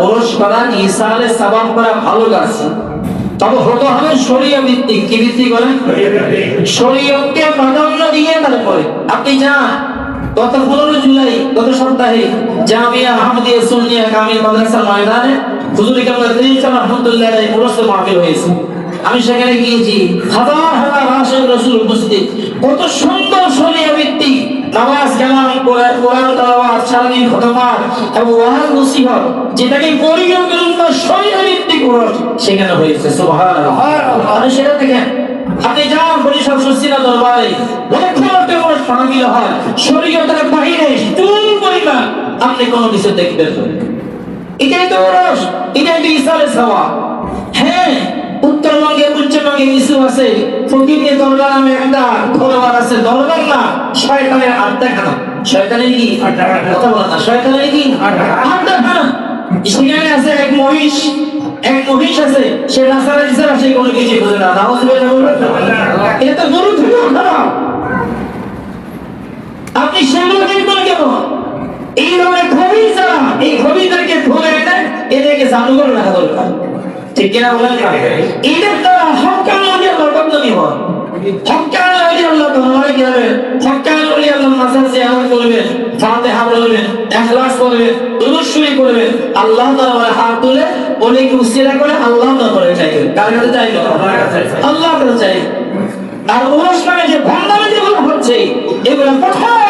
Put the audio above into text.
ওরস করা, ইসালে সাবাব করা ভালো কাজ, তবে হতে হবে শরীয়ত ভিত্তিক। কি ভিত্তিক বলেন? শরীয়তকে প্রাধান্য দিয়ে তারপরে আপনি যান। গত 15 জুলাই গত সপ্তাহে জামিয়া আহমদিয়া সুন্নিয়া কামিল মাদ্রাসার ময়দানে হুজুর কামলা তিনজন রহমাতুল্লাহ আলাইহি ওরস মাহফিল হয়েছে। আমি সেখানে গিয়েছি, হাজার হাজার আশিক রাসূল উপস্থিত। কত সুন্দর শরীয়ত ভিত্তিক নামাজ, কালাম, কোরআন তেলাওয়াত, সারাদিন খুতবা এবং ওয়াজ নসিহত, যেটাকে পরিকল্পনা শরীয়ত ভিত্তিক ওরস সেখানে হয়েছে। সুবহানাল্লাহ। আর সেটা দেখেন, আপনি যান বরিশাল সুসিনা দরবারে লক্ষ লক্ষ ওরস মাহফিল হয়, শরীয়তের বাহিরে চুল পরিমাণ আপনি কোনো কিছু দেখবেন না। এটাই তো ওরস, এটাই তো ইসালে সাওয়া। হ্যাঁ, উত্তরবঙ্গে পশ্চিমবঙ্গে কিছু আছে, ফকিরের দরবার নামে একটা দরবার আছে, দরবার না, শয়তানের আড্ডাখানা। শয়তানের কি কথা বলা না, শয়তানের কি আড্ডাখানা। সেখানে আছে এক মহিষ আছে, সে রাস্তায় দিছে না, সেই কোনো কিছু বোঝে না। এটা তো গরু থেকে খারাপ। আপনি সেগুলো দেখবেন কেন? এই ধরনের খবি যারা, এই খবিদেরকে ধরে এনে এদেরকে চালু করে রাখা দরকার। ঠিক কিনা বলেন? এদের দ্বারা হক্কান ওলি আল্লাহর বদনামি হয়। হক্কান ওলি আল্লাহ দরবারে গেলে হক্কান ওলি আল্লাহ মাজার জিয়ারত করবেন, ফাতিহা পড়বেন, ইখলাস করবেন, দুরূদ শরীফ করবেন, আল্লাহ দরবারে হাত তুলে ওলিকে উসিলা করে আল্লাহ দরবারে চাইবেন। কার কাছে চাইবেন? আল্লাহর কাছে চাইবেন। আর ওরস নামে যে ভণ্ডামি যেগুলো হচ্ছে, এগুলো কোথায়